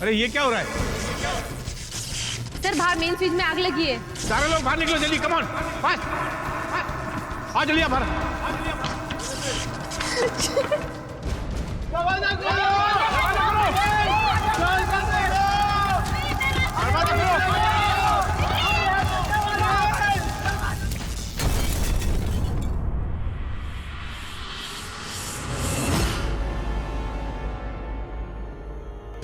अरे ये क्या हो रहा है? सर बाहर मेन स्विच में आग लगी है। सारे लोग बाहर निकलो जल्दी, कम ऑन, फास्ट, आ जल्दी, आ बाहर।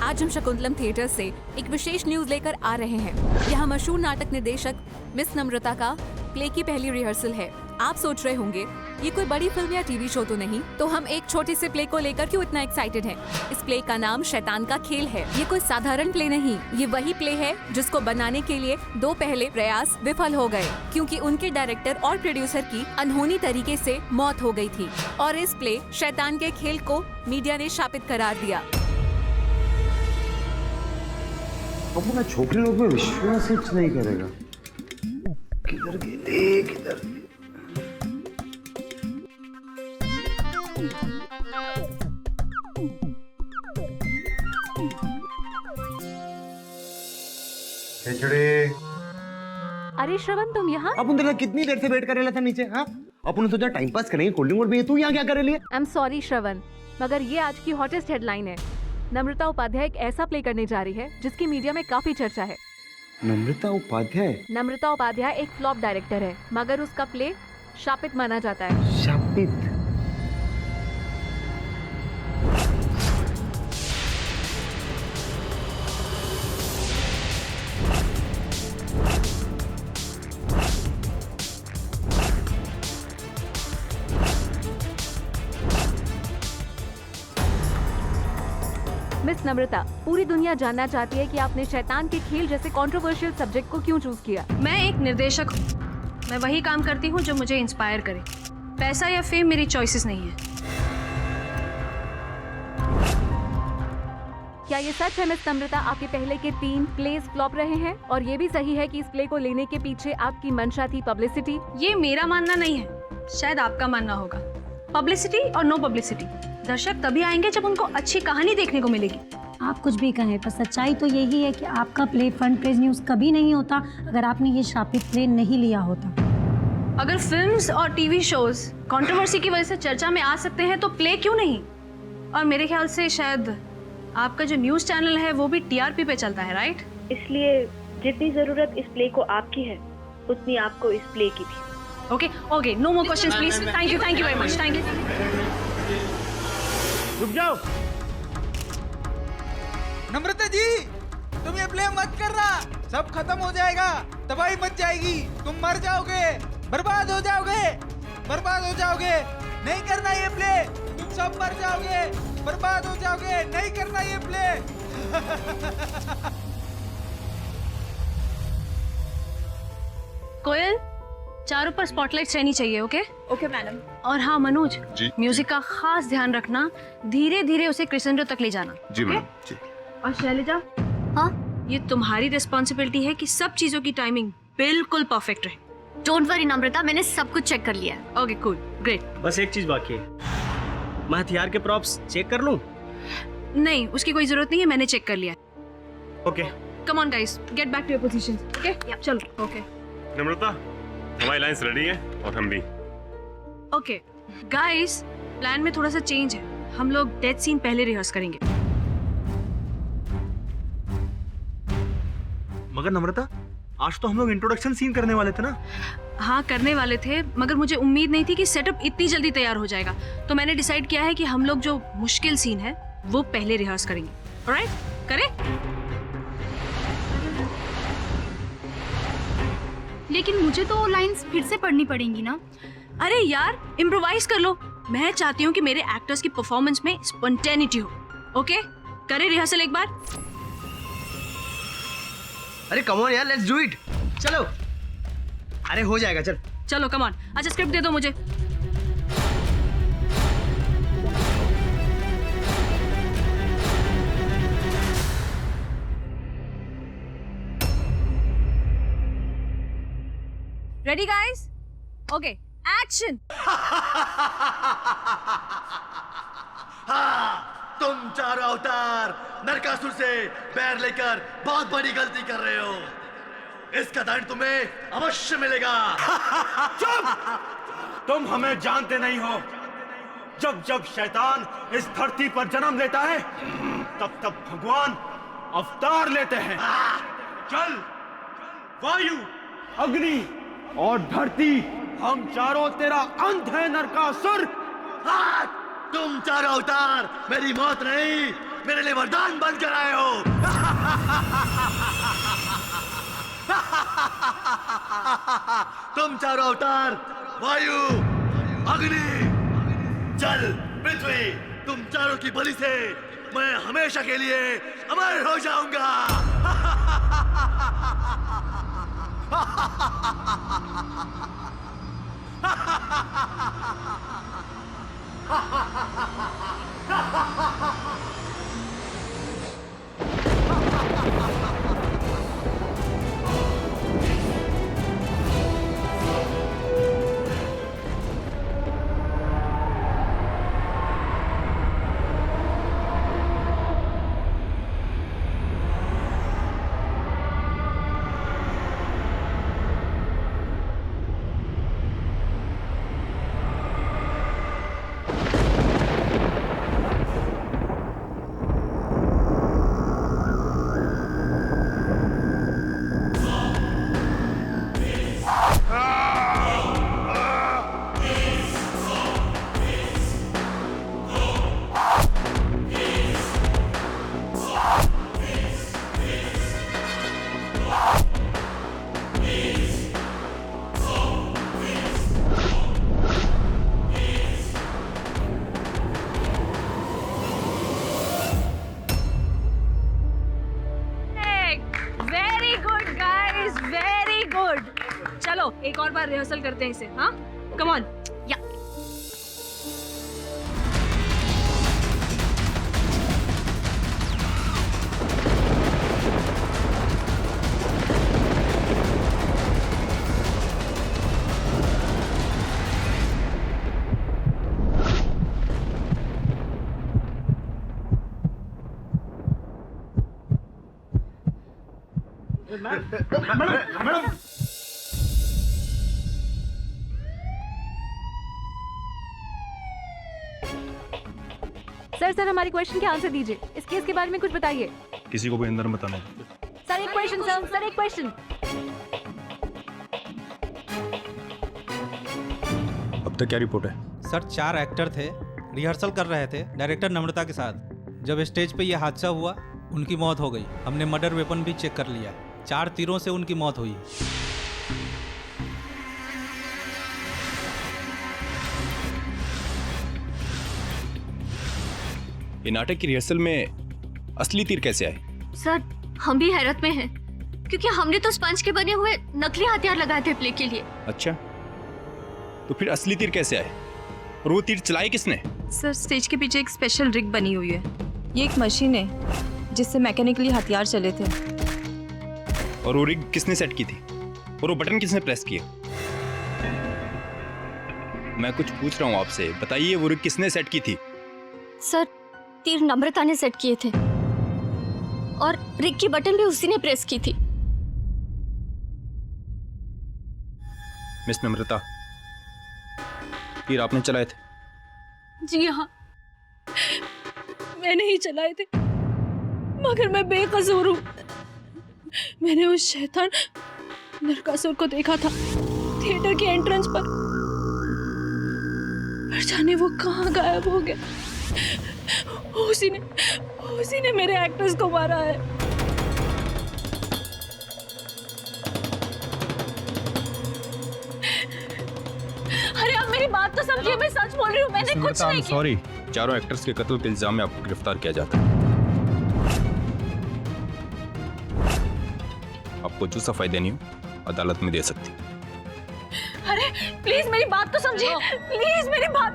आज हम शकुंतलम थिएटर से एक विशेष न्यूज लेकर आ रहे हैं। यहाँ मशहूर नाटक निर्देशक मिस नम्रता का प्ले की पहली रिहर्सल है। आप सोच रहे होंगे ये कोई बड़ी फिल्म या टीवी शो तो नहीं, तो हम एक छोटे से प्ले को लेकर क्यों इतना एक्साइटेड हैं? इस प्ले का नाम शैतान का खेल है। ये कोई साधारण प्ले नहीं, ये वही प्ले है जिसको बनाने के लिए 2 पहले प्रयास विफल हो गए, क्योंकि उनके डायरेक्टर और प्रोड्यूसर की अनहोनी तरीके से मौत हो गई थी। और इस प्ले शैतान के खेल को मीडिया ने शापित करार दिया। अपना छोकरे लोग में विश्वास ही नहीं करेगा। किधर गए, किधर अरे श्रवण, तुम यहाँ? अपन तेरा कितनी देर से वेट कर रहा था नीचे? हाँ, अपन सोचा टाइम पास करेंगे, कोल्ड ड्रिंक और भी। तू यहाँ क्या कर रही है? आई एम सॉरी श्रवण, मगर ये आज की हॉटेस्ट हेडलाइन है। नम्रता उपाध्याय एक ऐसा प्ले करने जा रही है जिसकी मीडिया में काफी चर्चा है। नम्रता उपाध्याय? नम्रता उपाध्याय एक फ्लॉप डायरेक्टर है, मगर उसका प्ले शापित माना जाता है। शापित? मिस नम्रता, पूरी दुनिया जानना चाहती है कि आपने शैतान के खेल जैसे कंट्रोवर्शियल सब्जेक्ट को क्यों चूज किया? मैं एक निर्देशक हूँ, मैं वही काम करती हूँ जो मुझे इंस्पायर करे। पैसा या फेम मेरी चॉइसेस नहीं है। क्या ये सच है मिस नम्रता, आपके पहले के 3 प्लेस फ्लॉप रहे हैं? और ये भी सही है कि इस प्ले को लेने के पीछे आपकी मंशा थी पब्लिसिटी? ये मेरा मानना नहीं है, शायद आपका मानना होगा। पब्लिसिटी और नो पब्लिसिटी, दर्शक तभी आएंगे जब उनको अच्छी कहानी देखने को मिलेगी। आप कुछ भी कहें, पर सच्चाई तो यही है कि आपका प्ले फ्रंट पेज न्यूज कभी नहीं होता अगर आपने ये शापित प्ले नहीं लिया होता। अगर फिल्म्स और टीवी शोज कंट्रोवर्सी की वजह से चर्चा में आ सकते हैं तो प्ले क्यों नहीं? और मेरे ख्याल से शायद आपका जो न्यूज चैनल है वो भी टीआरपी पे चलता है, राइट? इसलिए जितनी जरूरत इस प्ले को आपकी है उतनी आपको इस प्ले की भी। Okay okay, no more questions please. Thank you very much, thank you. रुक जाओ। नम्रता जी, तुम ये प्ले मत करना, सब खत्म हो जाएगा, तबाही मच जाएगी, तुम मर जाओगे, बर्बाद हो जाओगे, बर्बाद हो जाओगे। नहीं करना ये प्ले, तुम सब मर जाओगे, बर्बाद हो जाओगे, नहीं करना ये प्ले। कोयल, चारों पर स्पॉटलाइट्स रहनी चाहिए। Okay okay madam. और हाँ मनोज, म्यूजिक का खास ध्यान रखना, धीरे धीरे उसे क्रिसेंडो तक ले जाना। जी मैडम, जी। और शैलजा, हाँ, ये तुम्हारी रिस्पॉन्सिबिलिटी है कि सब चीजों की टाइमिंग बिल्कुल परफेक्ट रहे। डोंट वरी नम्रता, मैंने सब कुछ चेक कर लिया है। Okay cool, great. बस एक चीज बाकी है, मैं हथियार के प्रॉप्स चेक कर लूं? नहीं, उसकी कोई जरूरत नहीं है, मैंने चेक कर लिया। Okay, come on guys, get back to your positions. Okay चलो। ओके नम्रता, हमारी लाइन्स रेडी है और हम भी। ओके गाइस, प्लान में थोड़ा सा चेंज है, हम लोग डेथ सीन पहले रिहर्स करेंगे। मगर नम्रता, आज तो हम लोग इंट्रोडक्शन सीन करने वाले थे ना? हाँ करने वाले थे, मगर मुझे उम्मीद नहीं थी कि सेटअप इतनी जल्दी तैयार हो जाएगा, तो मैंने डिसाइड किया है कि हम लोग जो मुश्किल सीन है वो पहले रिहर्स करेंगे। ऑलराइट, करें? लेकिन मुझे तो लाइंस फिर से पढ़नी पड़ेंगी ना? अरे यार, इम्प्रोवाइज कर लो। मैं चाहती हूँ कि मेरे एक्टर्स की परफॉर्मेंस में स्पॉन्टेनिटी हो। ओके, करें रिहर्सल एक बार? अरे कम ऑन यार, लेट्स डू इट, चलो। अरे हो जाएगा, चल। चलो कम ऑन। अच्छा स्क्रिप्ट दे दो मुझे। Ready guys? Okay action. हाँ, तुम चारों अवतार नरकासुर से बैर लेकर बहुत बड़ी गलती कर रहे हो। इसका दंड तुम्हें अवश्य मिलेगा। चुप! तुम हमें जानते नहीं हो। जब जब शैतान इस धरती पर जन्म लेता है तब तब भगवान अवतार लेते हैं। जल, वायु, अग्नि और धरती, हम चारों तेरा अंत है नरकासुर। हाँ, तुम चारों अवतार मेरी मौत नहीं, मेरे लिए वरदान बनकर आए हो। तुम चारों अवतार वायु, अग्नि, जल, पृथ्वी, तुम चारों की बलि से मैं हमेशा के लिए अमर हो जाऊंगा। चलो एक और बार रिहर्सल करते हैं इसे। हाँ कम ऑन या मैडम सर हमारे क्वेश्चन के आंसर दीजिए। इस केस के बारे में कुछ बताइए। किसी को भी अंदर मत आना। सर एक क्वेश्चन सर एक क्वेश्चन। अब तक क्या रिपोर्ट है? सर 4 एक्टर थे, रिहर्सल कर रहे थे डायरेक्टर नम्रता के साथ। जब स्टेज पे यह हादसा हुआ उनकी मौत हो गई। हमने मर्डर वेपन भी चेक कर लिया, 4 तीरों से उनकी मौत हुई। ये नाटक की रिहर्सल में असली तीर कैसे आए? सर हम भी हैरत में हैं, क्योंकि हमने तो स्पंज के बने हुए नकली हथियार लगाए थे प्ले के लिए। अच्छा, तो फिर असली तीर कैसे आए? और वो तीर चलाए किसने? सर स्टेज के पीछे एक स्पेशल रिग बनी हुई है। ये एक मशीन है जिससे मैकेनिकली हथियार चले थे। और वो रिग किसने सेट की थी? और वो बटन किसने प्रेस किया? मैं कुछ पूछ रहा हूँ आपसे, बताइए वो रिग किसने सेट की थी? सर तीर नम्रता ने सेट किए थे और रिग की बटन भी उसी ने प्रेस की थी। मिस नम्रता, तीर आपने चलाए थे? जी हाँ, मैंने ही चलाए थे, मगर मैं बेकसूर हूँ। मैंने उस शैतान नरकासुर को देखा था थिएटर के एंट्रेंस पर जाने वो कहाँ गायब हो गया। उसी ने मेरे एक्टर्स को मारा है। अरे आप मेरी बात तो समझिए, मैं सच बोल रही हूँ, मैंने कुछ नहीं किया। सॉरी, चारों एक्टर्स के कत्ल के इल्जाम में आपको गिरफ्तार किया जाता है। आपको जो सफाई देनी हो अदालत में दे सकती। अरे प्लीज मेरी बात तो समझिए, प्लीज मेरी बात।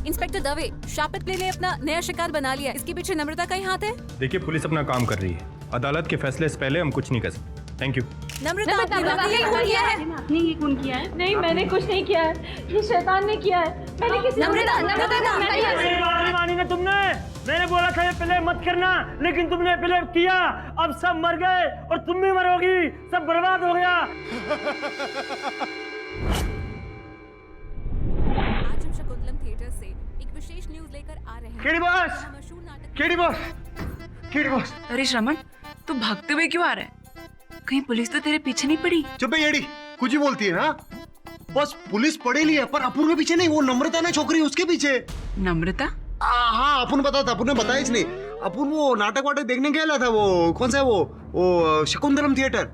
इंस्पेक्टर दवे, शापित प्ले ने अपना नया शिकार बना लिया। इसके पीछे नम्रता का ही हाथ है। देखिए पुलिस अपना काम कर रही है, अदालत के फैसले से पहले हम कुछ नहीं कर सकते। Thank you. नम्रता, आपने वाकई ये खून किया है? आपने ये खून किया है? नहीं, मैंने कुछ नहीं किया है, ये शैतान ने किया है। मैंने किसी नम्रता, नहीं मानी ना तुमने। मैंने बोला था ये प्ले मत करना, लेकिन तुमने प्ले किया। अब सब मर गए और तुम भी मरोगी। सब बर्बाद हो गया। आज हम शकुंतलम थिएटर से एक विशेष न्यूज लेकर आ रहे हैं। केडी बॉस, मशहूर नाटक केडी बॉस, केडी बॉस। अरे श्रमण, तू भागते हुए क्यों आ रहा है? कहीं पुलिस तो तेरे पीछे नहीं पड़ी? चुप है येड़ी, कुछ ही बोलती है ना। बस पुलिस पड़ेली है, पर अपूर्व के पीछे नहीं, वो नम्रता ना छोकरी उसके पीछे। नम्रता? हाँ, अपूर्व बता था, अपूर्व ने बताया ही नहीं। अपूर्व वो नाटक वाटक देखने गया था, वो कौन सा है वो शकुंतलम थिएटर।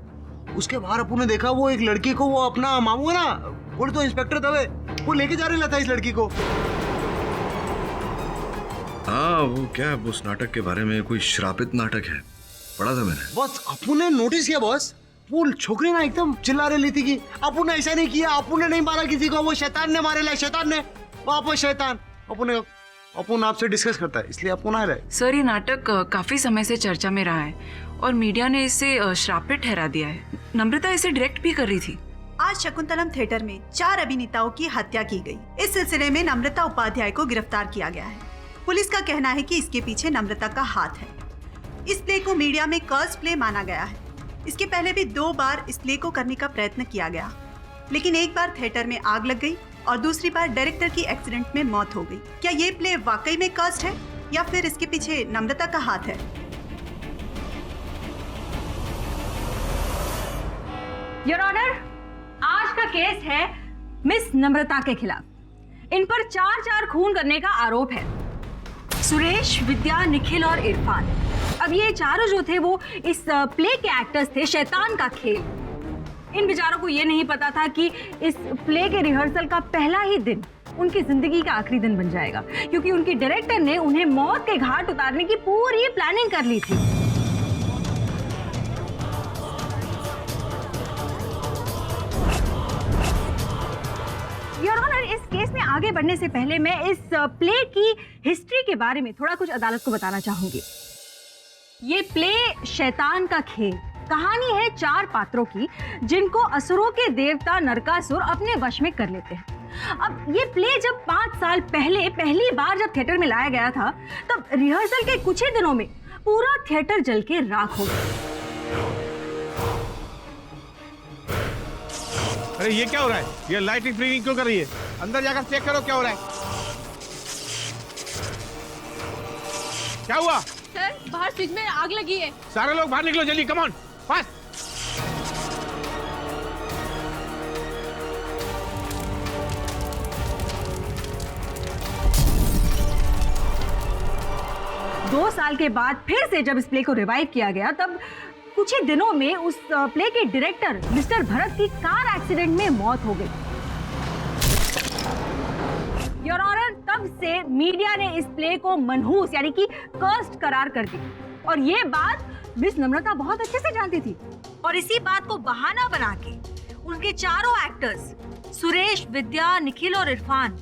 उसके बाहर अपूर्व ने देखा वो एक लड़की को, वो अपना मामू है ना, बोले तो इंस्पेक्टर दवे, वो लेके जा रहा था इस लड़की को। हाँ, वो क्या उस नाटक के बारे में कोई श्रापित नाटक है, पढ़ा था मैंने। बस अपूर्व ने नोटिस किया बॉस, वो छोकरी ना एकदम चिल्ला रही थी कि अपूर्व ने ऐसा नहीं किया, अपूर्व ने नहीं मारा किसी को, वो शैतान ने मारे, शैतान ने, वापस शैतान। अपूर्व आपसे डिस्कस करता है, इसलिए अपूर्व आ रहा है। सर, ये नाटक काफी समय से चर्चा में रहा है और मीडिया ने इसे श्रापित ठहरा दिया है। नम्रता इसे डायरेक्ट भी कर रही थी। आज शकुंतलम थिएटर में 4 अभिनेताओं की हत्या की गई। इस सिलसिले में नम्रता उपाध्याय को गिरफ्तार किया गया है। पुलिस का कहना है कि इसके पीछे नम्रता का हाथ है। इस प्ले को मीडिया में कर्स प्ले माना गया है। इसके पहले भी 2 बार इस प्ले को करने का प्रयत्न किया गया, लेकिन एक बार थिएटर में आग लग गई और दूसरी बार डायरेक्टर की एक्सीडेंट में मौत हो गई। क्या ये प्ले वाकई में कर्स्ड है या फिर इसके पीछे नम्रता का हाथ है? योर ऑनर, आज का केस है मिस नम्रता के खिलाफ। इन पर 4 खून करने का आरोप है। सुरेश, विद्या, निखिल और इरफान। अब ये चारों जो थे वो इस प्ले के एक्टर्स थे, शैतान का खेल। इन बेचारों को ये नहीं पता था कि इस प्ले के रिहर्सल का पहला ही दिन उनकी जिंदगी का आखिरी दिन बन जाएगा, क्योंकि उनकी डायरेक्टर ने उन्हें मौत के घाट उतारने की पूरी प्लानिंग कर ली थी। योर ऑनर, इस केस में आगे बढ़ने से पहले मैं इस प्ले की हिस्ट्री के बारे में थोड़ा कुछ अदालत को बताना चाहूंगी। ये प्ले शैतान का खेल कहानी है 4 पात्रों की, जिनको असुरों के देवता नरकासुर अपने वश में कर लेते हैं। अब ये प्ले जब 5 साल पहले पहली बार जब थिएटर में लाया गया था, तब रिहर्सल के कुछ ही दिनों में पूरा थिएटर जल के राख हो गया। अरे ये क्या हो रहा है? ये लाइटिंग फ्लिकरिंग क्यों कर रही है? अंदर जाकर चेक करो क्या हो रहा है। क्या हुआ? सर, बाहर फ्रिज में आग लगी है। सारे लोग बाहर निकलो जल्दी, कम ऑन, फास्ट। दो साल के बाद फिर से जब इस प्ले को रिवाइव किया गया, तब कुछ ही दिनों में उस प्ले के डायरेक्टर मिस्टर भरत की कार एक्सीडेंट में मौत हो गई। योर ऑनर, तब से मीडिया ने इस प्ले को मनहूस यानी कि कर्स्ड करार कर दिया, और ये बात मिस नम्रता बहुत अच्छे से जानती थी। और इसी बात को बहाना बना के उनके चारों एक्टर्स सुरेश, विद्या, निखिल और इरफान,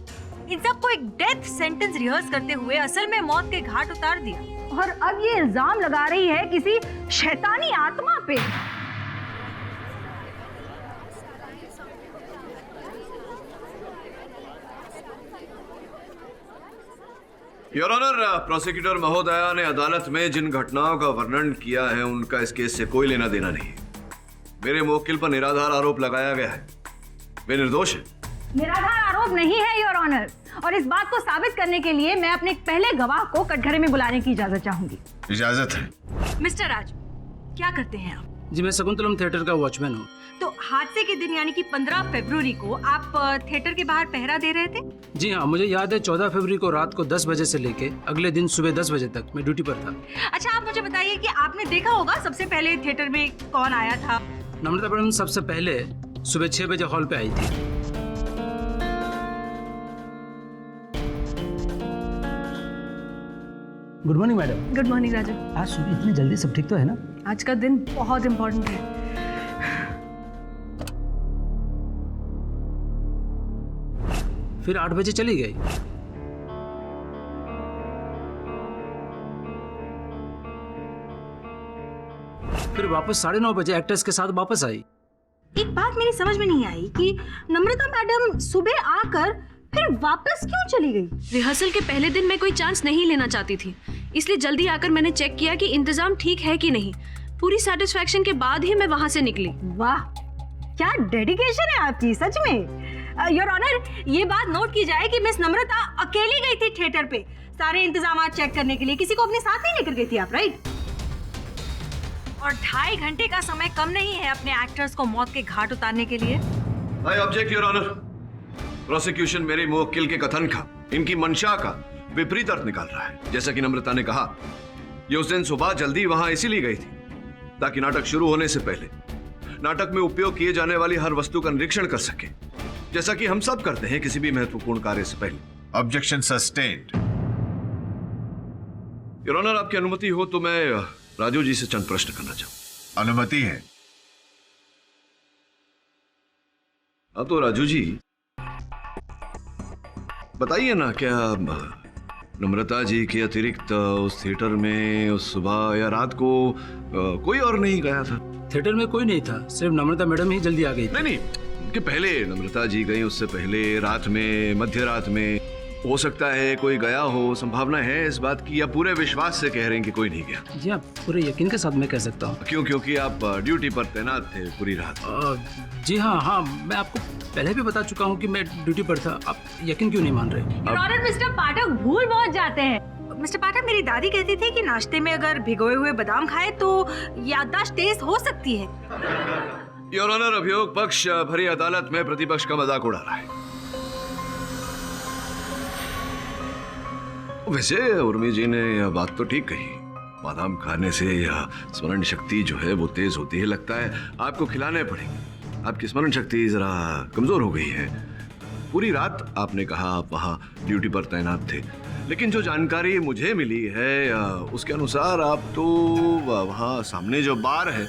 इन सबको एक डेथ सेंटेंस रिहर्स करते हुए असल में मौत के घाट उतार दिया। और अब ये इल्जाम लगा रही है किसी शैतानी आत्मा पे। योर ऑनर, प्रोसिक्यूटर महोदया ने अदालत में जिन घटनाओं का वर्णन किया है उनका इस केस से कोई लेना देना नहीं। मेरे मुवक्किल पर निराधार आरोप लगाया गया है, वे निर्दोष है। निराधार आरोप नहीं है योर ऑनर, और इस बात को साबित करने के लिए मैं अपने पहले गवाह को कटघरे में बुलाने की इजाजत चाहूंगी। इजाजत है। मिस्टर राज, क्या करते हैं आप? जी, मैं शकुंतलम थिएटर का वॉचमैन हूँ। तो हादसे के दिन यानी कि 15 फरवरी को आप थिएटर के बाहर पहरा दे रहे थे? जी हाँ, मुझे याद है 14 फरवरी को रात को 10 बजे से लेके अगले दिन सुबह 10 बजे तक मैं ड्यूटी पर था। अच्छा, आप मुझे बताइए कि आपने देखा होगा सबसे पहले थिएटर में कौन आया था? नम्रता मैडम सबसे पहले सुबह 6 बजे हॉल पे आई थी। Good morning madam. Good morning Raju. आज सुबह इतनी जल्दी सब ठीक तो है ना? आज का दिन बहुत इम्पोर्टेंट है। फिर 8 बजे चली गई। फिर वापस 9:30 बजे एक्टर्स के साथ वापस आई। एक बात मेरी समझ में नहीं आई कि नम्रता मैडम सुबह आकर फिर वापस क्यों चली गई? रिहर्सल के पहले दिन मैं कोई चांस नहीं लेना चाहती थी, इसलिए जल्दी आकर मैंने चेक किया कि इंतजाम ठीक है कि नहीं। पूरी सेटिस्फैक्शन के बाद ही मैं वहां से निकली। वाह, क्या डेडिकेशन है आपकी, सच में। योर ऑनर, ये बात नोट की जाए कि मिस नम्रता अकेली गई थी थिएटर पे सारे इंतजाम चेक करने के लिए, किसी को अपने साथ नहीं लेकर गई थी आप, राइट? और 2.5 घंटे का समय कम नहीं है अपने एक्टर्स को मौत के घाट उतारने के लिए। I object your honour. Prosecution मेरे मुवक्किल के कथन का, इनकी मंशा का विपरीत अर्थ निकाल रहा है। जैसा कि नम्रता ने कहा, ये उस दिन सुबह जल्दी वहां इसीलिए गई थी ताकि नाटक शुरू होने से पहले नाटक में उपयोग किए जाने वाली हर वस्तु का निरीक्षण कर सके, जैसा कि हम सब करते हैं किसी भी महत्वपूर्ण कार्य से पहले। Objection sustained. योर ऑनर, आपकी अनुमति हो तो मैं राजू जी से चंद प्रश्न करना चाहूं। अनुमति है। अब तो राजू जी बताइए ना, क्या नम्रता जी के अतिरिक्त उस थिएटर में उस सुबह या रात को कोई और नहीं गया था? थिएटर में कोई नहीं था, सिर्फ नम्रता मैडम ही जल्दी आ गई। नहीं, कि पहले नम्रता जी गई, उससे पहले रात में, मध्य रात में हो सकता है कोई गया हो। संभावना है इस बात की, या पूरे विश्वास से कह रहे हैं कि कोई नहीं गया? जी हाँ, पूरे यकीन के साथ मैं कह सकता हूँ। क्यों? क्योंकि आप ड्यूटी पर तैनात थे पूरी रात। जी हाँ, मैं आपको पहले भी बता चुका हूँ कि मैं ड्यूटी पर था। आप यकीन क्यों नहीं मान रहे? मिस्टर पाठक भूल बहुत जाते हैं। मिस्टर पाठक, मेरी दादी कहती थी कि नाश्ते में अगर भिगोए हुए बादाम खाए तो याददाश्त तेज हो सकती है। योर ऑनर, अभियोग पक्ष भरी अदालत में प्रतिपक्ष का मजाक उड़ा रहा है। वैसे उर्मी जी ने यह बात तो ठीक कही, बादाम खाने से यह स्मरण शक्ति जो है वो तेज होती है। लगता है आपको खिलाने पड़ेंगे, आपकी स्मरण शक्ति जरा कमजोर हो गई है। पूरी रात आपने कहा आप वहाँ ड्यूटी पर तैनात थे, लेकिन जो जानकारी मुझे मिली है उसके अनुसार आप तो वहाँ सामने जो बार है,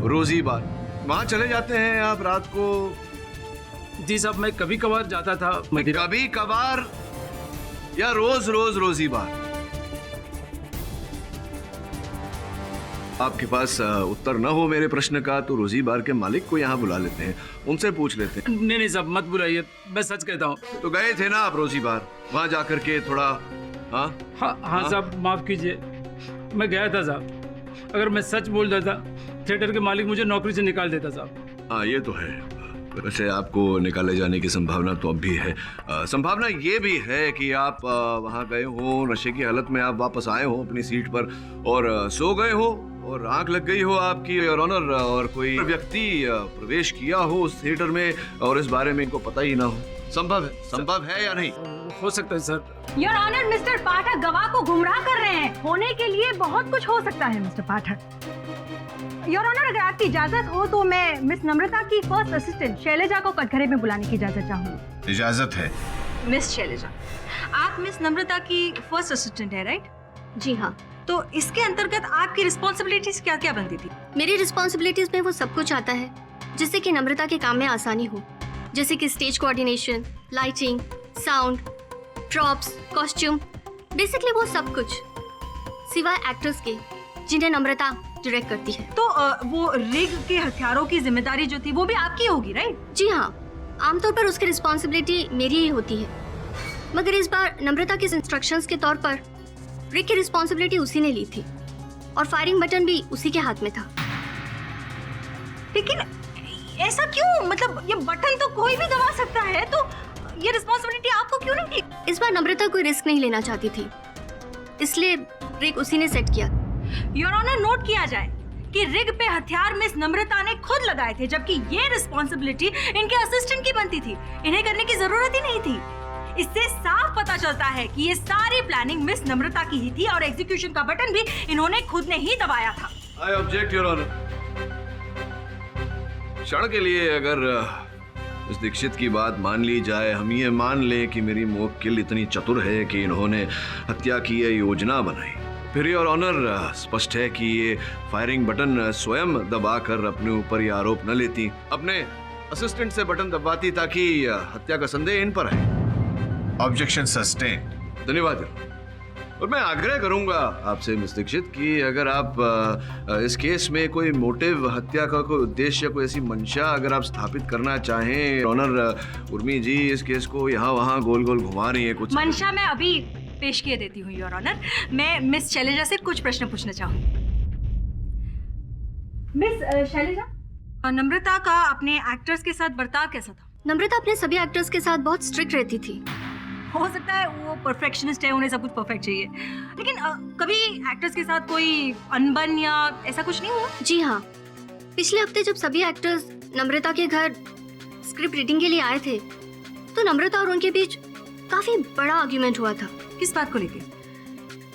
रोजी बार, वहाँ चले जाते हैं आप रात को? जी साहब, मैं कभी कभार जाता था। कभी कभार या रोज रोज रोजी बार? आपके पास उत्तर न हो मेरे प्रश्न का तो रोजी बार के मालिक को यहाँ बुला लेते हैं, उनसे पूछ लेते हैं। नहीं साहब, मत बुलाइए, मैं सच कहता हूँ। तो गए थे ना आप रोजी बार, वहाँ जाकर के थोड़ा हाँ साहब, माफ कीजिए, मैं गया था साहब। अगर मैं सच बोल देता थिएटर के मालिक मुझे नौकरी से निकाल देता साहब। हाँ, ये तो है। वैसे आपको निकाले जाने की संभावना तो अब भी है। संभावना ये भी है कि आप वहाँ गए हो, नशे की हालत में आप वापस आए हो अपनी सीट पर और सो गए हो और आंख लग गई हो आपकी, योर ऑनर, और कोई व्यक्ति प्रवेश किया हो उस थिएटर में और इस बारे में इनको पता ही ना हो। संभव है या नहीं? हो सकता है सर। योर ऑनर, मिस्टर पाठक गवाह को गुमराह कर रहे हैं। होने के लिए बहुत कुछ हो सकता है मिस्टर पाठक। योर ऑनर, अगर आपकी इजाजत हो तो मैं मिस नम्रता की फर्स्ट असिस्टेंट शैलजा को कटघरे में बुलाने की इजाजत चाहूंगी। इजाजत है। मिस शैलजा, आप मिस नम्रता की फर्स्ट असिस्टेंट है, राइट? जी हाँ। तो इसके अंतर्गत आपकी रिस्पॉन्सिबिलिटीज क्या क्या बनती थी? मेरी रिस्पॉन्सिबिलिटीज में वो सब कुछ आता है जिससे कि नम्रता के काम में आसानी हो, जैसे कि stage coordination, lighting, sound, props, costume, basically वो सब कुछ, सिवाय एक्टर्स के जिन्हें नम्रता डायरेक्ट करती है। तो वो रिग के हथियारों की जिम्मेदारी जो थी वो भी आपकी होगी, राइट? जी हाँ, आमतौर पर उसकी रिस्पॉन्सिबिलिटी मेरी ही होती है, मगर इस बार नम्रता के इंस्ट्रक्शंस के तौर पर रिग की रिस्पॉन्सिबिलिटी उसी ने ली थी और फायरिंग बटन भी उसी के हाथ में था। लेकिन ऐसा क्यों? मतलब ये बटन तो कोई भी दबा सकता है, तो ये रिस्पॉन्सिबिलिटी आपको क्यों नहीं दी? इस बार नम्रता कोई रिस्क नहीं लेना चाहती थी, इसलिए रिग उसी ने सेट किया। योर ऑनर, नोट किया जाए कि रिग पे हथियार मिस नम्रता ने खुद लगाए थे, जबकि ये रिस्पॉन्सिबिलिटी इनके असिस्टेंट की बनती थी। इन्हें करने की जरूरत ही नहीं थी। इससे साफ पता चलता है कि ये सारी प्लानिंग मिस नम्रता की ही थी और एग्जीक्यूशन का बटन भी इन्होंने खुद ने ही दबाया था। I object your honour. क्षण के लिए अगर इस दीक्षित की बात मान ली जाए, हम ये मान लें कि मेरी मुवक्किल इतनी चतुर है कि इन्होंने हत्या की ये योजना बनाई, फिर योर ऑनर स्पष्ट है कि ये फायरिंग बटन स्वयं दबाकर अपने ऊपर ये आरोप न लेती, अपने असिस्टेंट से बटन दबाती ताकि हत्या का संदेह इन पर आए। Objection sustained. धन्यवाद। और मैं आग्रह करूंगा आपसे मिस दीक्षित कि अगर आप इस केस में कोई मोटिव, हत्या का कोई उद्देश्य, कोई ऐसी मंशा अगर आप स्थापित करना चाहें। ऑनर उर्मी जी इस केस को यहाँ वहाँ गोल गोल घुमा रही है कुछ। मंशा मैं अभी पेश किए देती हूँ योर ऑनर। मैं मिस शैलेजा से कुछ प्रश्न पूछना चाहूँ। मिस शैलेजा, नम्रता का अपने एक्टर्स के साथ बर्ताव कैसा था? नम्रता अपने सभी एक्टर्स के साथ बहुत स्ट्रिक्ट रहती थी। हो सकता है वो परफेक्शनिस्ट है, उन्हें सब कुछ परफेक्ट चाहिए, लेकिन कभी एक्टर्स के साथ कोई अनबन या ऐसा कुछ नहीं हुआ? जी हाँ, पिछले हफ्ते जब सभी एक्टर्स नम्रता के घर स्क्रिप्ट रीडिंग के लिए आए थे तो नम्रता और उनके बीच काफी बड़ा आर्ग्यूमेंट हुआ था। किस बात को लेकर?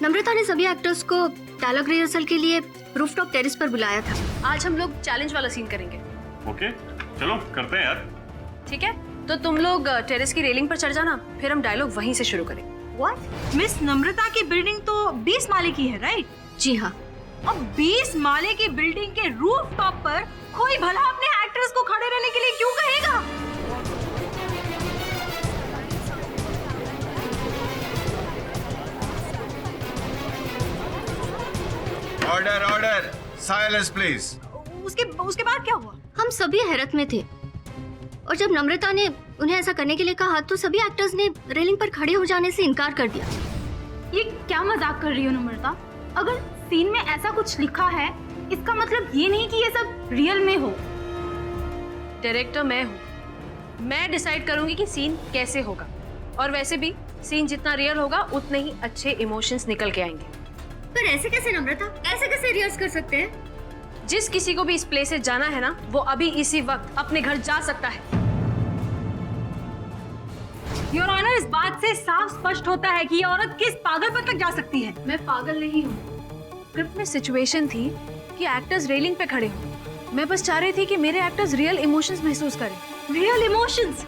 नम्रता ने सभी एक्टर्स को डायलॉग रिहर्सल के लिए रूफटॉप टेरेस पर बुलाया था। आज हम लोग चैलेंज वाला सीन करेंगे। ओके, चलो करते हैं यार। ठीक है, तो तुम लोग टेरेस की रेलिंग पर चढ़ जाना, फिर हम डायलॉग वहीं से शुरू करेंगे। व्हाट? मिस नम्रता की बिल्डिंग तो 20 माले की है, राइट? जी हाँ। अब 20 माले की बिल्डिंग के रूफ टॉप पर कोई भला अपने एक्टर्स को खड़े रहने के लिए क्यों कहेगा? Order order, silence please. उसके बाद क्या हुआ? हम सभी हैरत में थे और जब नम्रता ने उन्हें ऐसा करने के लिए कहा तो सभी एक्टर्स ने रेलिंग पर खड़े हो जाने से इनकार कर दिया। ये क्या मजाक कर रही हो नम्रता? अगर सीन में ऐसा कुछ लिखा है इसका मतलब ये नहीं कि ये सब रियल में हो। डायरेक्टर मैं हूँ, मैं डिसाइड करूंगी कि सीन कैसे होगा, और वैसे भी सीन जितना रियल होगा उतने ही अच्छे इमोशंस निकल के आएंगे। पर ऐसे कैसे नम्रता, ऐसे कैसे रिहर्स कर सकते हैं? जिस किसी को भी इस प्ले से जाना है ना, वो अभी इसी वक्त अपने घर जा सकता है। योर ऑनर, इस बात से साफ स्पष्ट होता है कि ये औरत किस पागलपन तक जा सकती है। मैं पागल नहीं हूँ। स्क्रिप्ट में सिचुएशन थी कि एक्टर्स रेलिंग पे खड़े हों। मैं बस चाह रही थी कि मेरे एक्टर्स रियल इमोशंस महसूस करें। Real emotions?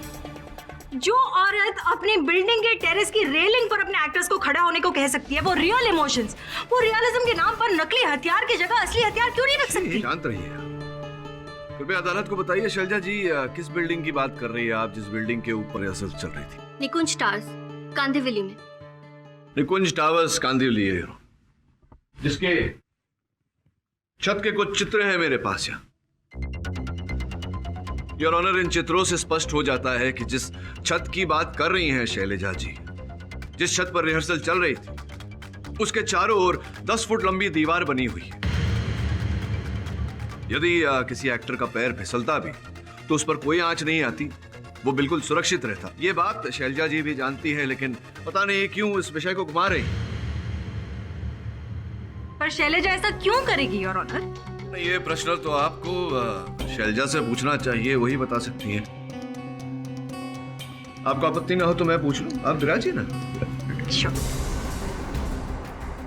जो औरत अपनी बिल्डिंग के टेरेस की रेलिंग पर अपने एक्टर्स को खड़ा होने को कह सकती है, वो रियल इमोशंस, वो रियलिज्म के नाम पर नकली हथियार की जगह असली हथियार क्यों नहीं रख सकती? शांत रहिए। कृपया अदालत को बताइए शैलजा जी, किस बिल्डिंग की बात कर रही है आप जिस बिल्डिंग के ऊपर रिहर्सल चल रही थी? निकुंज टावर्स, कांदिवली में। निकुंज टावर्स, कांदिवली, जिसके छत के कुछ चित्र हैं मेरे पास यहाँ। योर ऑनर, इन चित्रों से स्पष्ट हो जाता है कि जिस छत की बात कर रही हैं शैलजा जी, जिस छत पर रिहर्सल चल रही थी, उसके चारों ओर 10 फुट लंबी दीवार बनी हुई है। यदि किसी एक्टर का पैर फिसलता भी तो उस पर कोई आंच नहीं आती, वो बिल्कुल सुरक्षित रहता। ये बात शैलजा जी भी जानती है, लेकिन पता नहीं क्यों इस विषय को घुमा रही। पर शैलजा ऐसा क्यों करेगी योर ऑनर? ये प्रश्न तो आपको शैलजा से पूछना चाहिए, वही बता सकती हैं। आपको आपत्ति ना हो तो मैं पूछ लूं? आप विराजिए ना।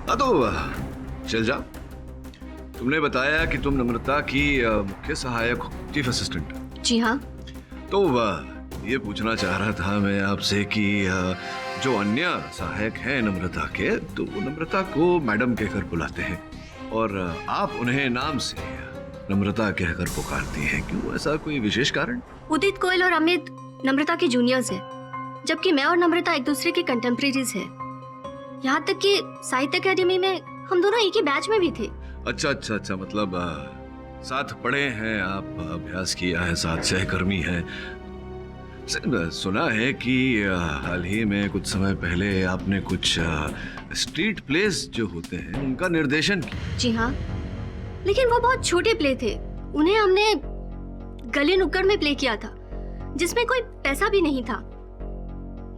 हाँ तो शैलजा, तुमने बताया कि तुम नम्रता की मुख्य सहायक हो, चीफ असिस्टेंट। जी हाँ। तो ये पूछना चाह रहा था मैं आपसे कि जो अन्य सहायक हैं नम्रता के, तो वो नम्रता को मैडम कहकर बुलाते हैं और आप उन्हें नाम से नम्रता कहकर पुकारती हैं, क्यों? ऐसा कोई विशेष कारण? उदित कोयल और अमित नम्रता के जूनियर्स हैं, जबकि मैं और नम्रता एक दूसरे के कंटेम्परेरीज हैं। यहाँ तक कि साहित्य अकेडमी में हम दोनों एक ही बैच में भी थे। अच्छा, मतलब साथ पढ़े हैं आप, अभ्यास किया है, साथ सहकर्मी हैं। सुना है कि हाल ही में कुछ समय पहले आपने कुछ स्ट्रीट प्लेस जो होते हैं उनका निर्देशन किया। जी हाँ, लेकिन वो बहुत छोटे प्ले थे। उन्हें हमने गली नुक्कड़ में प्ले किया था, जिसमें कोई पैसा भी नहीं था।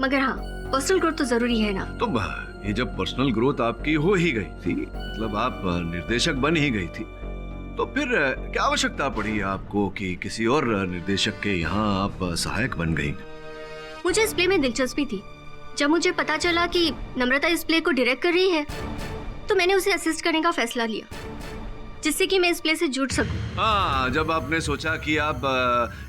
मगर हाँ, पर्सनल ग्रोथ तो जरूरी है ना। तो ये जब पर्सनल ग्रोथ आपकी हो ही गई थी, मतलब आप निर्देशक बन ही गई थी, तो फिर क्या आवश्यकता पड़ी आपको कि किसी और निर्देशक के यहाँ आप सहायक बन गई? मुझे इस प्ले में दिलचस्पी थी। जब मुझे पता चला कि नम्रता इस प्ले को डायरेक्ट कर रही है, तो मैंने उसे असिस्ट करने का फैसला लिया, जिससे कि मैं इस प्ले से जुड़ सकूं। हाँ, जब आपने सोचा कि आप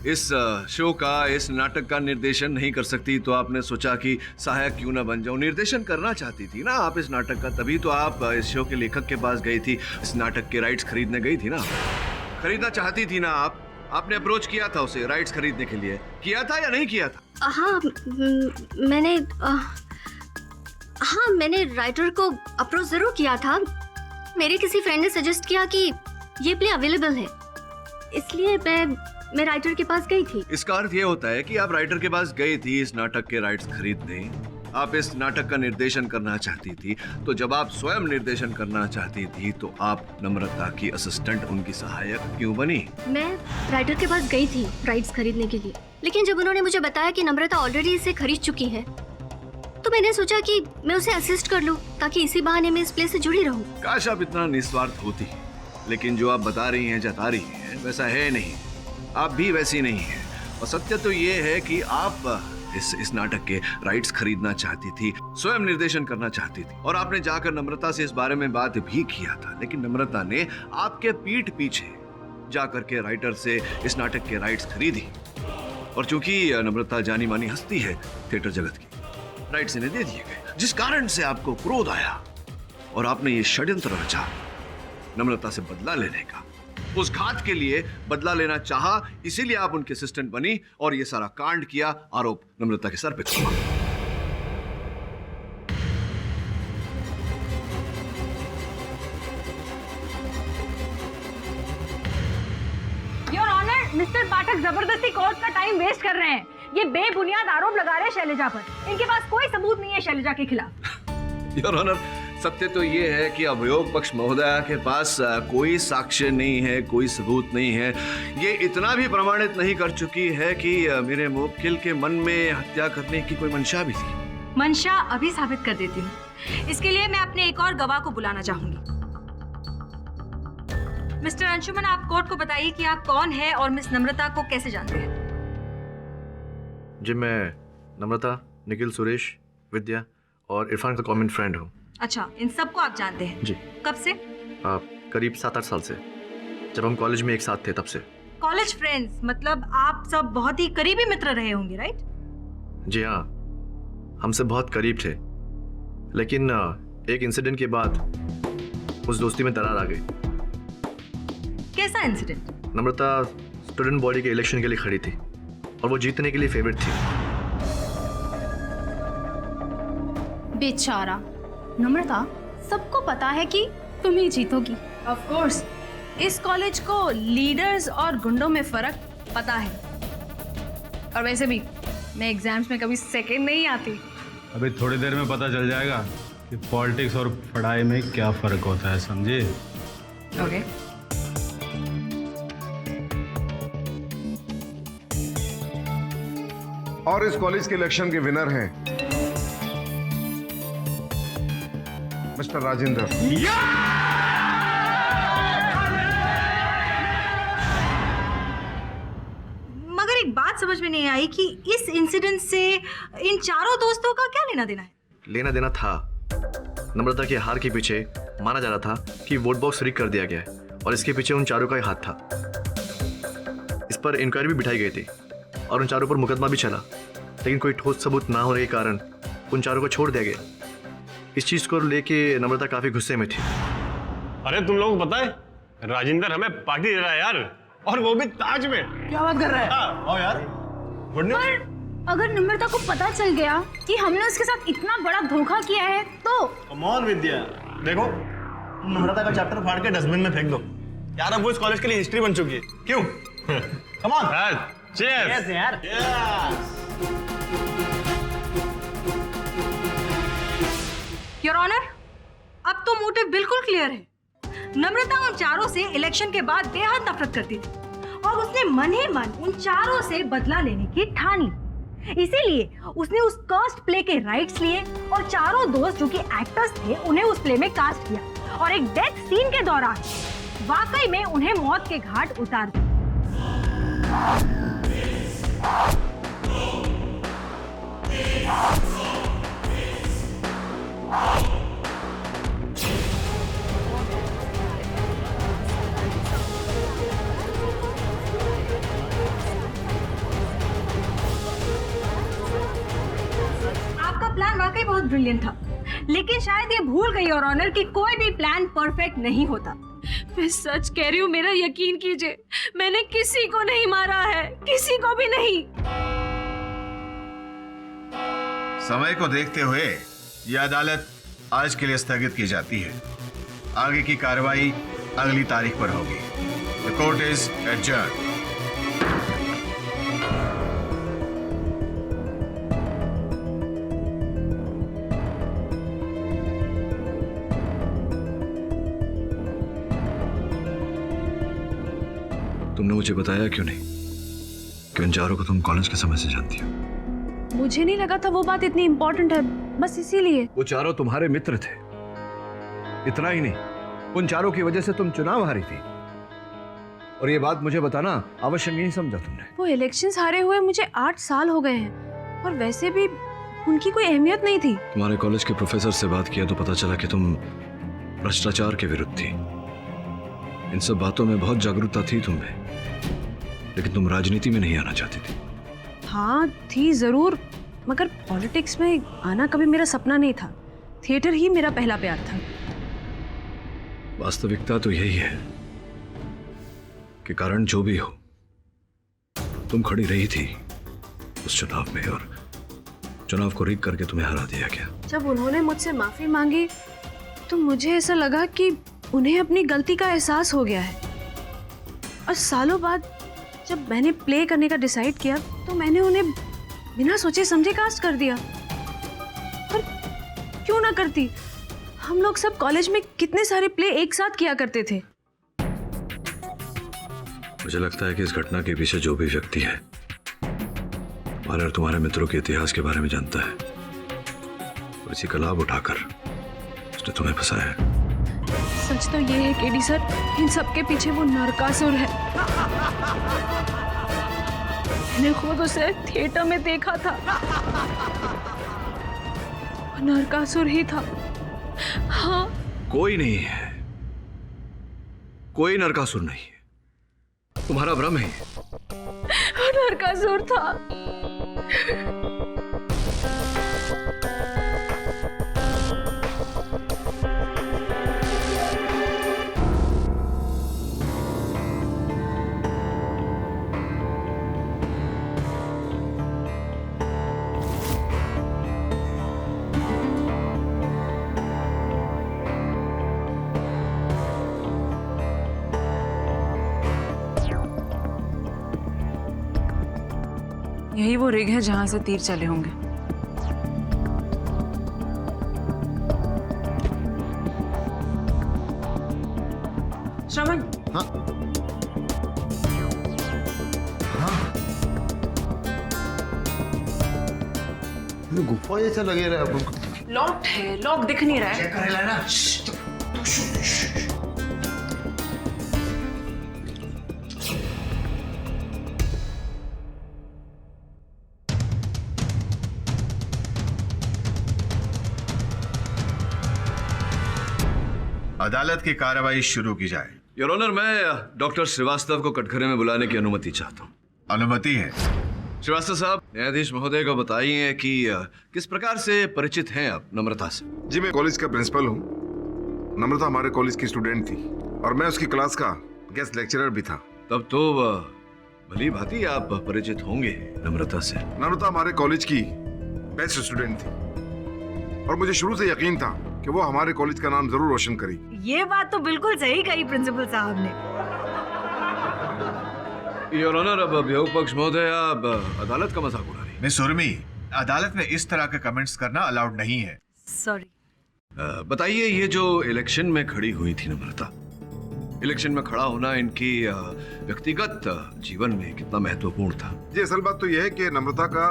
इस शो का, इस नाटक का निर्देशन नहीं कर सकती, तो आपने सोचा कि सहायक क्यों ना बन जाऊं। निर्देशन करना चाहती थी ना आप इस नाटक का, तभी तो आप इस शो के लेखक के पास गई थी, इस नाटक के राइट्स खरीदने गई थी ना। खरीदना चाहती थी ना आप? आपने अप्रोच किया था उसे राइट्स खरीदने के लिए, किया था या नहीं किया था? हाँ, मैंने हाँ, मैंने राइटर को अप्रोच जरूर किया था। मेरे किसी फ्रेंड ने सजेस्ट किया कि ये प्ले अवेलेबल है, इसलिए मैं राइटर के पास गई थी। इसका अर्थ ये होता है कि आप राइटर के पास गई थी इस नाटक के राइट्स खरीदने। आप इस नाटक का निर्देशन करना चाहती थी, तो जब आप स्वयं निर्देशन करना चाहती थी तो आप नम्रता की असिस्टेंट, उनकी सहायक क्यों बनी? मैं राइटर के पास गई थी राइट्स खरीदने के लिए, लेकिन जब उन्होंने मुझे बताया कि नम्रता ऑलरेडी इसे खरीद चुकी है, तो मैंने सोचा कि मैं उसे असिस्ट कर लूं, ताकि इसी बहाने मैं इस प्ले से जुड़ी रहूं। काश आप इतना निस्वार्थ होती, लेकिन जो आप बता रही हैं, जता रही हैं, वैसा है नहीं। आप भी वैसी नहीं है। और सत्य तो ये है कि आप इस नाटक के राइट्स खरीदना चाहती थी, स्वयं निर्देशन करना चाहती थी, और आपने जाकर नम्रता से इस बारे में बात भी किया था। लेकिन नम्रता ने आपके पीठ पीछे जाकर के राइटर से इस नाटक के राइट्स खरीदी, और चूंकि नम्रता जानी मानी हस्ती है थिएटर जगत की, राइट्स इन्हें दे दिए गए, जिस कारण से आपको क्रोध आया और आपने ये षड्यंत्र रचा नम्रता से बदला लेने का। उस घात के लिए बदला लेना चाहा, इसीलिए आप उनके असिस्टेंट बनी और ये सारा कांड किया। आरोप नम्रता के सर पे थोपा। योर ऑनर, मिस्टर पाठक जबरदस्ती कोर्ट का टाइम वेस्ट कर रहे हैं। ये बेबुनियाद आरोप लगा रहे हैं शैलजा पर। इनके पास कोई सबूत नहीं है शैलजा के खिलाफ। योर ऑनर, सत्य तो ये है कि अभियोग पक्ष महोदया के पास कोई साक्ष्य नहीं है, कोई सबूत नहीं है। ये इतना भी प्रमाणित नहीं कर चुकी है कि मेरे मुवक्किल के मन में हत्या करने की कोई मंशा भी थी। मंशा अभी साबित कर देती हूँ। इसके लिए मैं अपने एक और गवाह को बुलाना चाहूंगी। मिस्टर अंशुमन, आप कोर्ट को बताइए कि आप कौन है और मिस नम्रता को कैसे जानते हैं। जी, मैं नम्रता, निखिल, सुरेश, विद्या और इरफान का कॉमन फ्रेंड हूँ। अच्छा, इन सबको आप जानते हैं? जी। कब से? करीब 7-8 साल से, जब हम कॉलेज में एक साथ थे तब से। कॉलेज फ्रेंड्स, मतलब आप सब बहुत ही करीबी मित्र रहे होंगे, राइट? जी हाँ, हमसे बहुत करीब थे, लेकिन एक इंसिडेंट के बाद उस दोस्ती में दरार आ गई। कैसा इंसिडेंट? नम्रता स्टूडेंट बॉडी के इलेक्शन के लिए खड़ी थी और वो जीतने के लिए फेवरेट थी। बेचारा नम्रता, सबको पता है कि तुम ही जीतोगी। ऑफ कोर्स, इस कॉलेज को लीडर्स और गुंडों में फर्क पता है। और वैसे भी मैं एग्जाम्स में कभी सेकंड नहीं आती। अभी थोड़ी देर में पता चल जाएगा कि पॉलिटिक्स और पढ़ाई में क्या फर्क होता है, समझे? ओके। और इस कॉलेज के इलेक्शन के विनर हैं मिस्टर राजेंद्र। मगर एक बात समझ में नहीं आई कि इस इंसिडेंट से इन चारों दोस्तों का क्या लेना देना है? लेना देना था, नम्रता के हार के पीछे माना जा रहा था कि वोट बॉक्स रीक कर दिया गया है और इसके पीछे उन चारों का ही हाथ था। इस पर इंक्वायरी भी बिठाई गई थी और उन चारों पर मुकदमा भी चला, लेकिन कोई ठोस सबूत ना होने के कारण उन चारों को छोड़ दिया गया। इस चीज को लेके नम्रता काफी गुस्से में थी। अरे तुम लोगों को पता है, राजेंद्र हमें पार्टी दे रहा है यार, और वो भी ताज में। क्या बात कर रहा है? आओ यार। पर अगर नम्रता को पता चल गया कि हमने उसके साथ इतना बड़ा धोखा किया है तो? कम ऑन विद्या, देखो नम्रता का चैप्टर फाड़ के डस्टबिन में फेंक दो यार। अब वो इस कॉलेज के लिए हिस्ट्री बन चुकी है। क्यों? Come on. चीयर्स यार। योर ऑनर, अब तो मोटिव बिल्कुल क्लियर है। नम्रता उन चारों से इलेक्शन के बाद बेहद नफरत करती थी और उसने मन ही मन उन चारों से बदला लेने की ठान ली। इसीलिए उसने उस कास्ट प्ले के राइट्स लिए और चारों दोस्त जो कि एक्टर्स थे उन्हें उस प्ले में कास्ट किया और एक डेथ सीन के दौरान वाकई में उन्हें मौत के घाट उतार दिया। आपका प्लान वाकई बहुत ब्रिलियंट था, लेकिन शायद ये भूल गई और ऑनर कि कोई भी प्लान परफेक्ट नहीं होता। मैं सच कह रही हूँ, मेरा यकीन कीजिए, मैंने किसी को नहीं मारा है, किसी को भी नहीं। समय को देखते हुए यह अदालत आज के लिए स्थगित की जाती है। आगे की कार्रवाई अगली तारीख पर होगी। The court is adjourn. तुमने मुझे बताया क्यों नहीं कि उन चारों को तुम कॉलेज के समय से जानती हो? मुझे नहीं लगा था वो बात इतनी इम्पोर्टेंट है, बस इसीलिए। वो चारों तुम्हारे मित्र थे। इतना ही नहीं, उन चारों की वजह से तुम चुनाव हारी थी। और ये बात मुझे बताना आवश्यक नहीं समझा तुमने। वो इलेक्शंस हारे हुए मुझे 8 साल हो गए हैं और वैसे भी उनकी कोई अहमियत नहीं थी। तुम्हारे कॉलेज के प्रोफेसर से बात किया तो पता चला कि तुम भ्रष्टाचार के विरुद्ध थी। इन सब बातों में बहुत जागरूकता थी तुम में, लेकिन तुम राजनीति में नहीं आना चाहती थी। हाँ थी जरूर, मगर पॉलिटिक्स में आना कभी मेरा सपना नहीं था। थिएटर ही मेरा पहला प्यार था। वास्तविकता तो यही है कि कारण जो भी हो, तुम खड़ी रही थी उस चुनाव में और चुनाव को रीक करके तुम्हें हरा दिया गया। जब उन्होंने मुझसे माफी मांगी तो मुझे ऐसा लगा कि उन्हें अपनी गलती का एहसास हो गया है। और सालों बाद जब मैंने प्ले करने का डिसाइड किया तो मैंने उन्हें बिना सोचे समझे कास्ट कर दिया। और क्यों ना करती, हम लोग सब कॉलेज में कितने सारे प्ले एक साथ किया करते थे। मुझे लगता है कि इस घटना के पीछे जो भी व्यक्ति है तुम्हारे और तुम्हारे मित्रों के इतिहास के बारे में जानता है और इसी का लाभ उठाकर उसने तुम्हें फंसाया है। सच तो ये है केडी सर, इन सब के पीछे वो नरकासुर है। मैंने खुद उसे थिएटर में देखा था, वो नरकासुर ही था। हाँ, कोई नहीं है, कोई नरकासुर नहीं है, तुम्हारा भ्रम है। वो नरकासुर था। यही वो रिग है जहां से तीर चले होंगे। श्रवण। हाँ। गुफा जैसा लगे रहा है। लॉक है, लॉक दिख नहीं रहा है। चेक कर लेना। अदालत की कार्रवाई शुरू की जाए। योर ऑनर, मैं डॉक्टर श्रीवास्तव को कटघरे में बुलाने की अनुमति चाहता हूँ। अनुमति है। श्रीवास्तव साहब, न्यायाधीश महोदय को बताइए कि किस प्रकार से परिचित हैं आप नम्रता से? जी, मैं कॉलेज का प्रिंसिपल हूँ। नम्रता हमारे कॉलेज की स्टूडेंट थी और मैं उसकी क्लास का गेस्ट लेक्चरर भी था। तब तो भली भांति आप परिचित होंगे नम्रता से। नम्रता हमारे कॉलेज की बेस्ट स्टूडेंट थी और मुझे शुरू से यकीन था कि वो हमारे कॉलेज का नाम जरूर रोशन करेगी। ये बात तो बिल्कुल सही कही प्रिंसिपल साहब ने। योर ऑनर, अब अभियोग पक्ष महोदय आप अदालत का मजाक उड़ा रही। मिस उर्मी, अदालत में इस तरह के कमेंट्स करना अलाउड नहीं है। सॉरी। बताइए, ये जो इलेक्शन में खड़ी हुई थी नम्रता, इलेक्शन में खड़ा होना इनकी व्यक्तिगत जीवन में कितना महत्वपूर्ण था? जी, असल बात तो यह है कि नम्रता का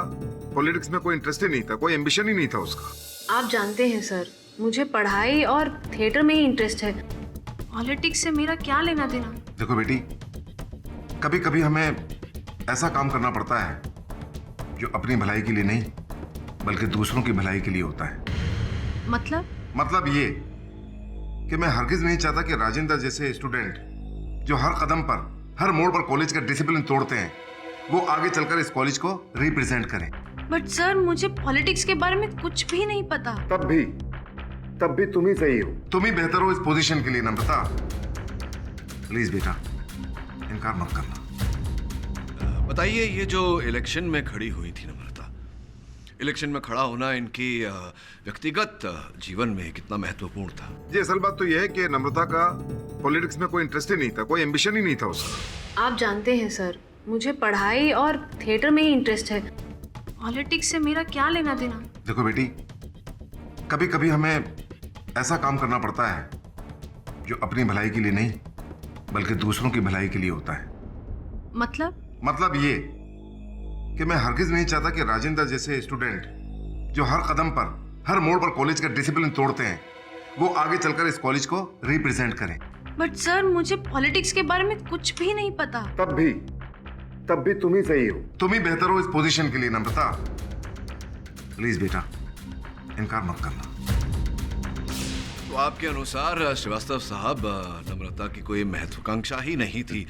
पॉलिटिक्स में कोई इंटरेस्ट ही नहीं था, कोई एम्बिशन ही नहीं था उसका। आप जानते हैं सर, मुझे पढ़ाई और थिएटर में ही इंटरेस्ट है। पॉलिटिक्स से मेरा क्या लेना देना? देखो बेटी, कभी कभी हमें ऐसा काम करना पड़ता है जो अपनी भलाई के लिए नहीं बल्कि दूसरों की भलाई के लिए होता है। मतलब ये कि मैं हरगिज नहीं चाहता कि राजेंद्र जैसे स्टूडेंट जो हर कदम पर, हर मोड़ पर कॉलेज का डिसिप्लिन तोड़ते हैं, वो आगे चलकर इस कॉलेज को रिप्रेजेंट करें। बट सर, मुझे पॉलिटिक्स के बारे में कुछ भी नहीं पता। तब भी तुम ही सही हो, तुम ही बेहतर हो इस पोजीशन के लिए नम्रता। प्लीज बेटा, इनकार मत करना। बताइए, ये जो इलेक्शन में खड़ी हुई थी नम्रता, इलेक्शन में खड़ा होना इनकी व्यक्तिगत जीवन में कितना महत्वपूर्ण था। जी असल बात तो यह है कि नम्रता का पॉलिटिक्स में कोई इंटरेस्ट ही नहीं था, कोई एम्बिशन ही नहीं था उसका। आप जानते हैं सर, मुझे पढ़ाई और थिएटर में ही इंटरेस्ट है। पॉलिटिक्स से मेरा क्या लेना देना। देखो बेटी, कभी कभी हमें ऐसा काम करना पड़ता है जो अपनी भलाई के लिए नहीं बल्कि दूसरों की भलाई के लिए होता है। मतलब ये कि मैं हरगिज नहीं चाहता कि राजेंद्र जैसे स्टूडेंट जो हर कदम पर, हर मोड़ पर कॉलेज का डिसिप्लिन तोड़ते हैं, वो आगे चलकर इस कॉलेज को रिप्रेजेंट करें। बट सर, मुझे पॉलिटिक्स के बारे में कुछ भी नहीं पता। तब भी तुम ही सही हो, तुम ही बेहतर हो इस पोजीशन के लिए नम्रता। प्लीज बेटा, इनकार मत करना। तो आपके अनुसार श्रीवास्तव साहब, नम्रता की कोई महत्वाकांक्षा ही नहीं थी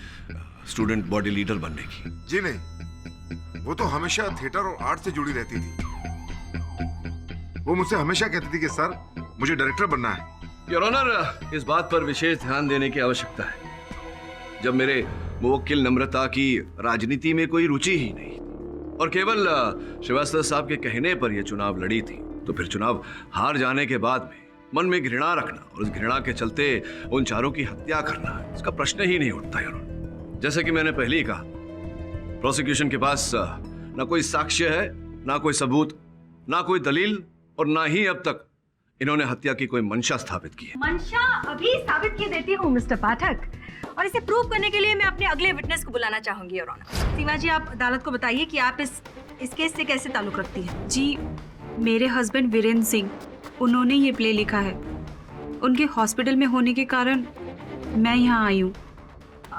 स्टूडेंट बॉडी लीडर बनने की? जी नहीं, वो तो हमेशा थिएटर और आर्ट से जुड़ी रहती थी। वो मुझसे हमेशा कहती थी कि सर मुझे डायरेक्टर बनना है। योर ऑनर, इस बात पर विशेष ध्यान देने की आवश्यकता है। जब मेरे मुवक्किल नम्रता की राजनीति में कोई रुचि ही नहीं और केवल श्रीवास्तव साहब के कहने पर यह चुनाव लड़ी थी, तो फिर चुनाव हार जाने के बाद में मन में घृणा रखना और उस घृणा के चलते उन चारों की हत्या करना, इसका प्रश्न ही नहीं उठता। योर ऑनर, जैसे कि मैंने पहले ही कहा, प्रोसिक्यूशन के पास ना कोई साक्ष्य है, ना कोई सबूत, ना कोई दलील और ना ही अब तक इन्होंने हत्या की कोई मंशा स्थापित की है। मंशा अभी साबित की देती हूँ मिस्टर पाठक, और इसे प्रूव करने के लिए मैं अपने अगले विटनेस को बुलाना चाहूंगी। योर ऑनर, सीमा जी, आप अदालत को बताइए कि आप इस केस से कैसे ताल्लुक रखती हैं। जी, मेरे हस्बैंड वीरेंद्र सिंह, उन्होंने ये प्ले लिखा है। उनके हॉस्पिटल में होने के कारण मैं यहाँ आई हूँ।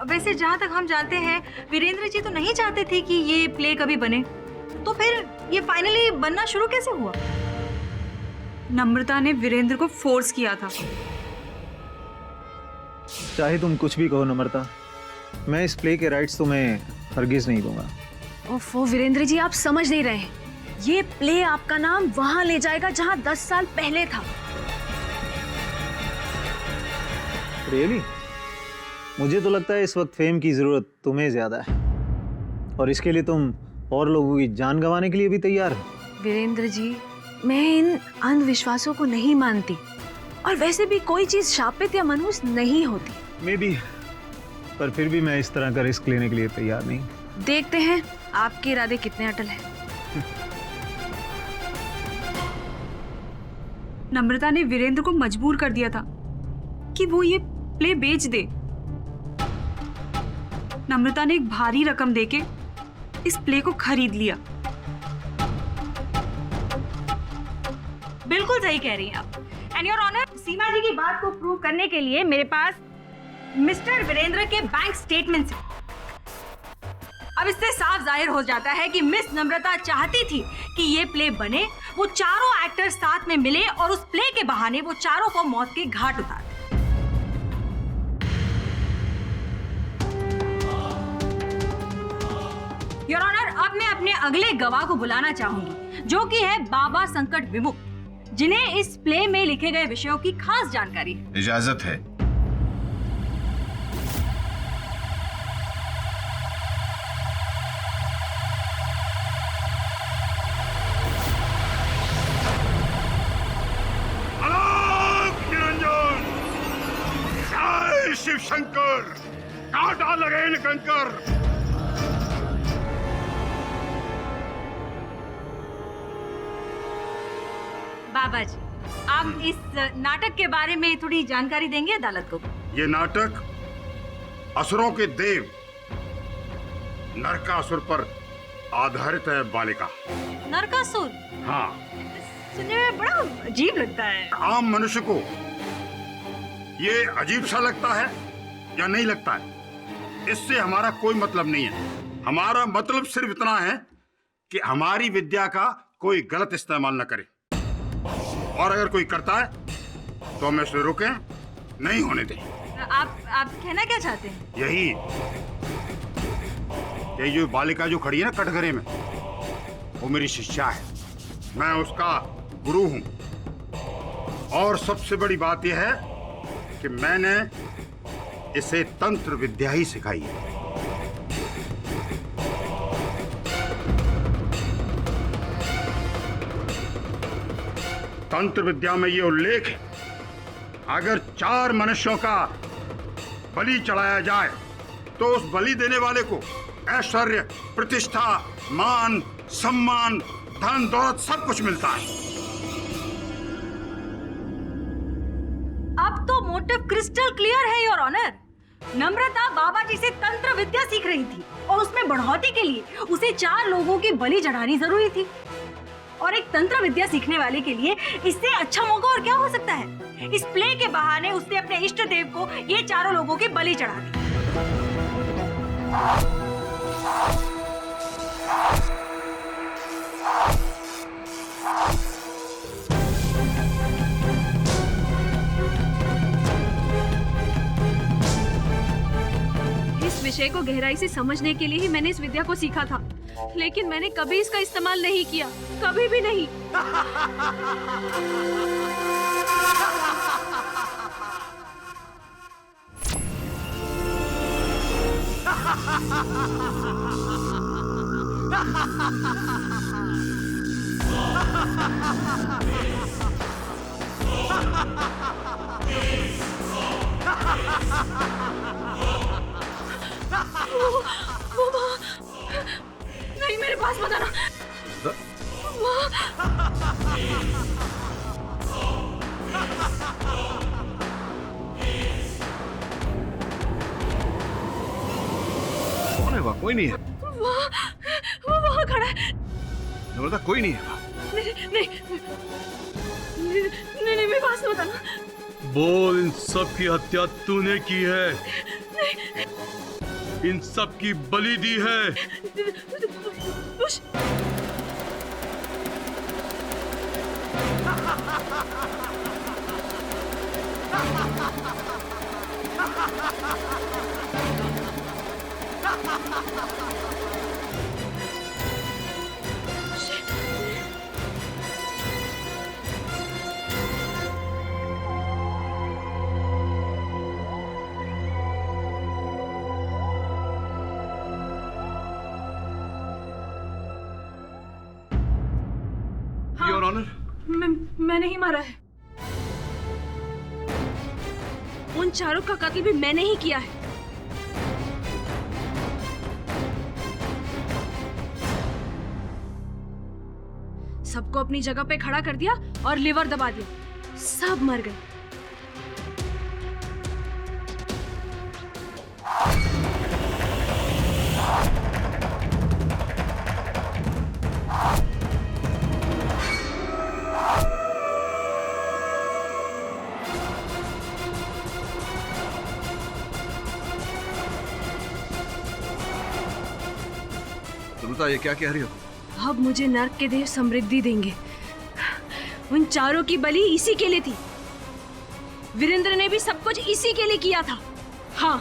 वैसे जहाँ तक हम जानते हैं, वीरेंद्र जी तो नहीं चाहते थे कि ये प्ले कभी बने, तो फिर ये फाइनली बनना शुरू कैसे हुआ? नम्रता ने वीरेंद्र को फोर्स किया था। चाहे तुम कुछ भी कहो नम्रता, मैं इस प्ले के राइट्स तुम्हें हरगिज नहीं दूंगा। ओफो वीरेंद्र जी, आप समझ नहीं रहे हैं। ये प्ले आपका नाम वहां ले जाएगा जहां 10 साल पहले था। रियली? मुझे तो लगता है इस वक्त फेम की जरूरत तुम्हें ज्यादा है, और इसके लिए तुम और लोगों की जान गंवाने के लिए भी तैयार हो। वीरेंद्र जी, मैं इन अंधविश्वासों को नहीं मानती, और वैसे भी कोई चीज शापित या मनहूस नहीं होती। मे बी, पर फिर भी मैं इस तरह का रिस्क लेने के लिए तैयार नहीं। देखते हैं आपके इरादे कितने अटल हैं। नम्रता ने वीरेंद्र को मजबूर कर दिया था कि वो ये प्ले बेच दे। नम्रता ने एक भारी रकम देके इस प्ले को खरीद लिया। बिल्कुल सही कह रही हैं आप। एंड योर ऑनर, सीमा जी की बात को प्रूव करने के लिए मेरे पास मिस्टर वीरेंद्र के बैंक स्टेटमेंट्स हैं। अब इससे साफ जाहिर हो जाता है कि मिस नम्रता चाहती थी कि ये प्ले बने, वो चारों एक्टर्स साथ में मिले और उस प्ले के बहाने वो चारों को मौत के घाट उतार। योर ऑनर, अब मैं अपने अगले गवाह को बुलाना चाहूंगी, जो कि है बाबा संकट विमुक्त, जिन्हें इस प्ले में लिखे गए विषयों की खास जानकारी है। इजाजत है। निरंजन, जय शिव शंकर, काटा लगे कंकर। बाबा जी, आप इस नाटक के बारे में थोड़ी जानकारी देंगे अदालत को? ये नाटक असुरों के देव नरकासुर पर आधारित है। बालिका नरकासुर? हाँ। सुनने में बड़ा अजीब लगता है। आम मनुष्य को ये अजीब सा लगता है या नहीं लगता है, इससे हमारा कोई मतलब नहीं है। हमारा मतलब सिर्फ इतना है कि हमारी विद्या का कोई गलत इस्तेमाल न करे, और अगर कोई करता है तो हम इसे रोकें, नहीं होने दें। आप कहना क्या चाहते हैं? यही ये जो बालिका जो खड़ी है ना कटघरे में, वो मेरी शिष्या है। मैं उसका गुरु हूं, और सबसे बड़ी बात यह है कि मैंने इसे तंत्र विद्या ही सिखाई है। तंत्र विद्या में ये उल्लेख है, अगर 4 मनुष्यों का बलि चढ़ाया जाए तो उस बलि देने वाले को ऐश्वर्य, प्रतिष्ठा, मान, सम्मान, धन दौलत सब कुछ मिलता है। अब तो मोटिव क्रिस्टल क्लियर है योर ऑनर। नम्रता बाबा जी से तंत्र विद्या सीख रही थी और उसमें बढ़ोतरी के लिए उसे 4 लोगों की बलि चढ़ानी जरूरी थी। और एक तंत्र विद्या सीखने वाले के लिए इससे अच्छा मौका और क्या हो सकता है। इस प्ले के बहाने उसने अपने इष्ट देव को ये 4 लोगों की बलि चढ़ा दी। इस विषय को गहराई से समझने के लिए ही मैंने इस विद्या को सीखा था, लेकिन मैंने कभी इसका इस्तेमाल नहीं किया, कभी भी नहीं। नहीं, मेरे पास मत आना। कौन है वहाँ? कोई नहीं है। वो वहाँ खड़ा है। नम्रता, कोई नहीं है वहाँ। नहीं, मेरे पास मत आना। बोल, इन सब की हत्या तूने की है? नहीं। इन सब की बलि दी है? योर ऑनर, मैं नहीं मारा है। उन 4 का कत्ल भी मैंने ही किया है। सबको अपनी जगह पे खड़ा कर दिया और लिवर दबा दिया। सब मर गए। ये क्या कह रही हो? अब मुझे नर्क के देव समृद्धि देंगे। उन 4 की बलि इसी के लिए थी। वीरेंद्र ने भी सब कुछ इसी के लिए किया था। हाँ,